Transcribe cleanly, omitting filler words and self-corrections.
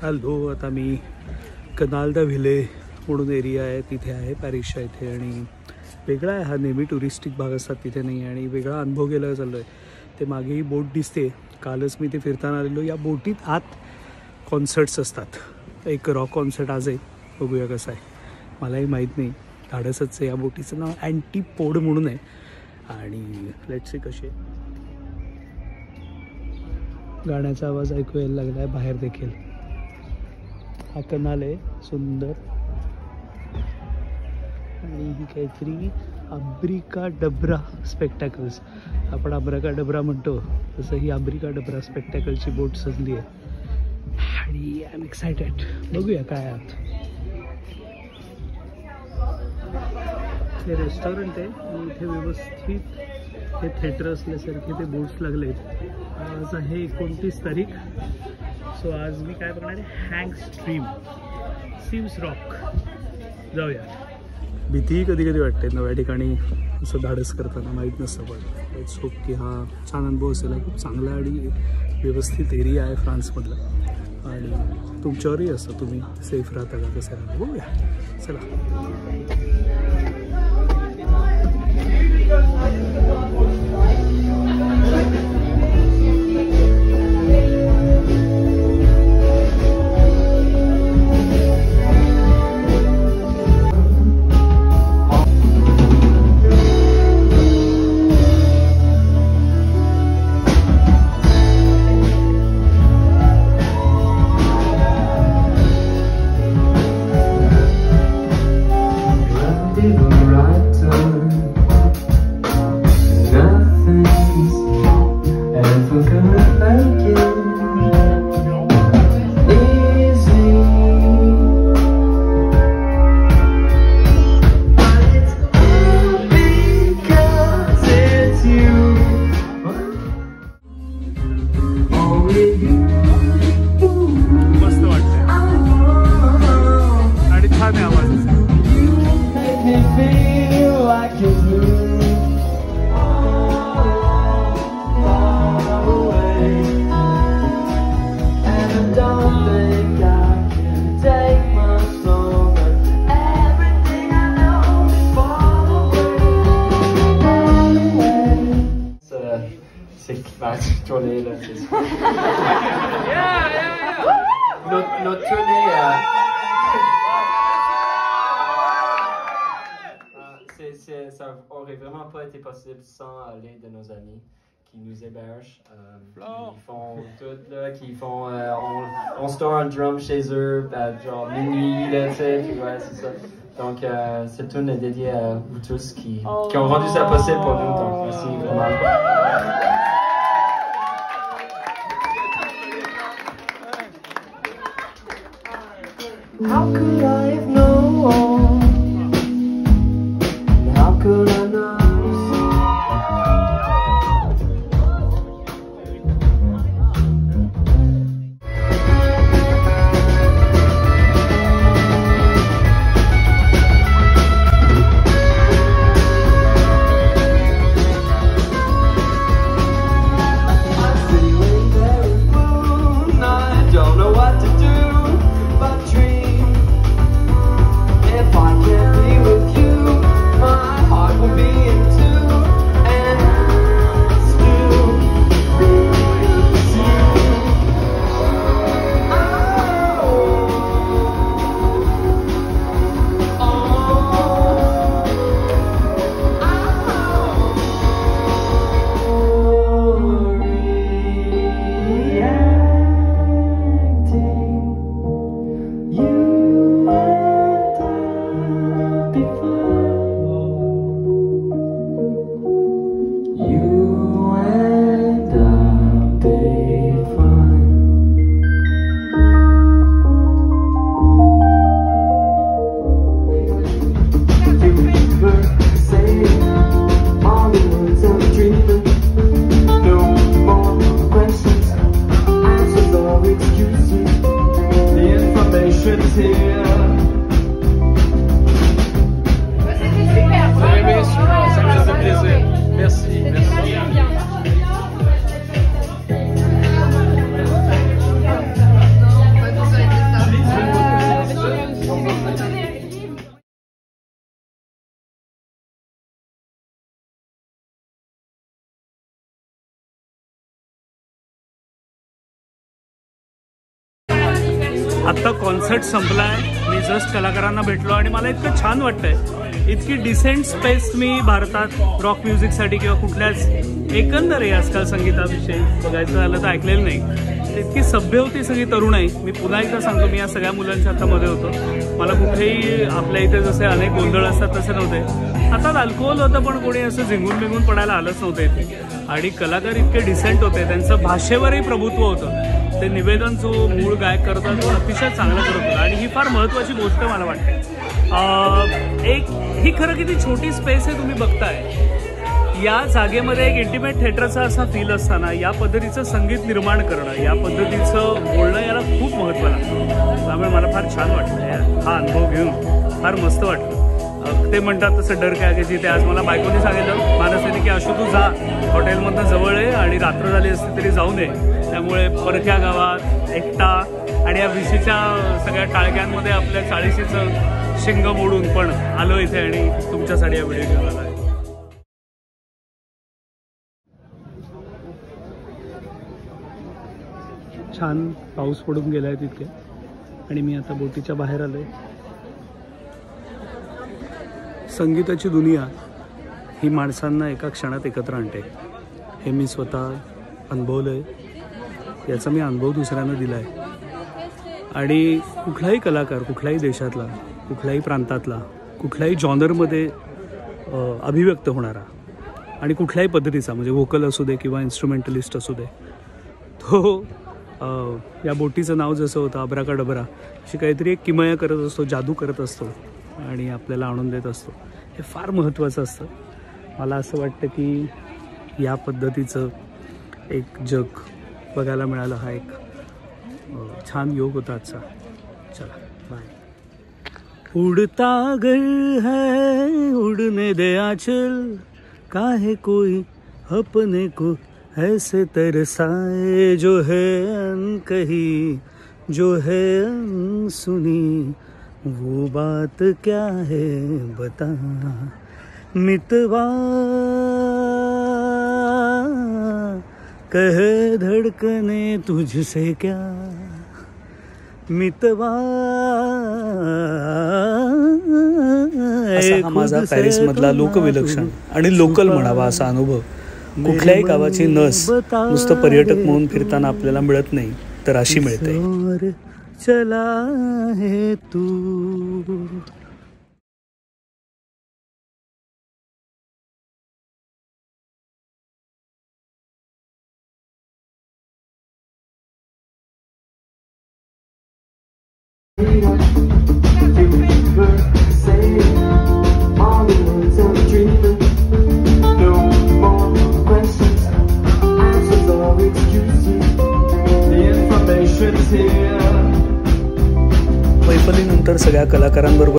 Hello, आता मी कनाल the Vile म्हणून area आहे तिथे आहे पॅरिसच्या इथे. आणि वेगळा आहे हा, नेहमी टुरिस्टिक भाग असतात तिथे नाही. आणि वेगळा अनुभव घ्यायला चाललो आहे. ते मागेही बोट दिसते. कालच मी ते फिरताना आलेलो. या बोटीत आत कॉन्सर्ट्स असतात. एक रॉक कॉन्सर्ट आज आहे, बघूया कसं आहे. मलाही माहीत नाही, धाडसच आहे. या बोटीचं नाव अँटीपोड म्हणून आहे. आणि लेट्स सी कसे गाण्याचा आवाज ऐकू यायला लागला आहे बाहेर देखील. हा कनाल आहे सुंदर. आणि ही काहीतरी अब्रिकाडब्रा स्पेक्टॅकल्स, आपण अब्राकाडब्रा म्हणतो तसं ही अब्रिकाडब्रा स्पेक्टॅकलची बोट सजली आहे. आणि आय एम एक्सायटेड. बघूया काय आहात. हे रेस्टॉरंट आहे आणि इथे व्यवस्थित हे थिएटर असल्यासारखे ते बोट्स लागले आहेत. आज आहे 29 तारीख. सो आज मी काय बघणार आहे, हँग स्ट्रीम, सिम्स रॉक. जाऊया. भीतीही कधी कधी वाटते नव्या ठिकाणी असं धाडस करताना, माहीत नसतं. पण लेट्स होप की हा छान अनुभव असेल. खूप चांगला आणि व्यवस्थित एरिया आहे फ्रान्समधला. आणि तुमच्यावरही असतं, तुम्ही सेफ राहता का कसं राहता. बघूया चला. Notre tournée, ça aurait vraiment pas été possible sans l'aide de nos amis qui nous hébergent, qui font tout là, qui font, on store un drum chez eux, genre minuit là, tu sais, puis ouais c'est ça. Donc cette tune est dédiée à vous tous qui ont rendu ça possible pour nous, donc merci vraiment. How could I have known? How could I know? आत्ता concert संपलाय, मी just कलाकारांना भेटलो आणि मला इतकं छान वाटतंय. इतकी डिसेंट स्पेस मी भारतात रॉक म्युझिकसाठी किंवा कुठल्याच एकंदर आजकाल संगीताविषयी बघायचं झालं तर ऐकलेलं नाही. इतकी सभ्य होती सगळी तरुणाई. मी पुन्हा एकदा सांगतो, मी या सगळ्या मुलांच्या आता मध्ये होतो. मला कुठेही आपल्या इथे जसे अनेक गोंधळ असतात तसे नव्हते. आता अल्कोहोल होतं पण कोणी असं झिंगून बिंगून पडायला आलंच नव्हतं इथे. आणि कलाकार इतके डिसेंट होते, त्यांचं भाषेवरही प्रभुत्व होतं. ते निवेदन जो मूळ गायक करतात तो अतिशय चांगलं करत होतं आणि ही फार महत्त्वाची गोष्ट मला वाटते. एक ही खरं किती छोटी स्पेस आहे तुम्ही बघताय. या जागेमध्ये एक इंटिमेट थिएटरचा असा फील असताना या पद्धतीचं संगीत निर्माण करणं, या पद्धतीचं बोलणं याला खूप महत्त्व लागतं. त्यामुळे मला फार छान वाटलं हा अनुभव घेऊन, फार मस्त वाटलं. ते म्हणतात तसं डर काय की जिथे आज मला बायकोने सांगितलं मानसीने की अशू तू जा, हॉटेलमधनं जवळ आहे आणि रात्र झाली असते तरी जाऊ नये. त्यामुळे परक्या गावात एकटा आणि या विशीच्या सगळ्या टाळक्यांमध्ये आपल्या 40शीचं शिंग मोडून पण आलो इथे आणि तुमच्यासाठी हा व्हिडिओ घेऊन आला आहे. छान पाऊस पडून गेला आहे तितके आणि मी आता बोटीच्या बाहेर आलो आहे. संगीताची दुनिया ही माणसांना एका क्षणात एकत्र आणते. हे मी स्वतः अनुभवलं आहे, याचा मी अनुभव दुसऱ्यांना दिला आहे. आणि कुठलाही कलाकार, कुठल्याही देशातला, कुठल्याही प्रांतातला, कुठल्याही जॉनरमध्ये अभिव्यक्त होणारा आणि कुठल्याही पद्धतीचा म्हणजे व्होकल असू दे किंवा इन्स्ट्रुमेंटलिस्ट असू दे, तो या बोटीचं नाव जसं होतं अब्राकाडबरा, अशी काहीतरी एक किमया करत असतो, जादू करत असतो आणि आपल्याला आणून देत असतो. हे फार महत्त्वाचं असतं. मला असं वाटतं की या पद्धतीचं एक जग बघायला मिळालं हा एक छान योग होता आजचा. चला बाय. उड़ता घर है उड़ने दे आंचल, काहे कोई अपने को ऐसे तरसाए, जो है अनकही जो है अनसुनी, वो बात क्या है बता मितवा, कहे धड़कने तुझसे क्या मितवा. असा हा माझा पॅरिसमधला लोकविलक्षण आणि लोकल म्हणावा असा अनुभव कुठल्याही गावाची नस नुसतं पर्यटक म्हणून फिरताना आपल्याला मिळत नाही, तर अशी मिळते. चला है तू मैफलीनंतर सगळ्या कलाकारांबरोबर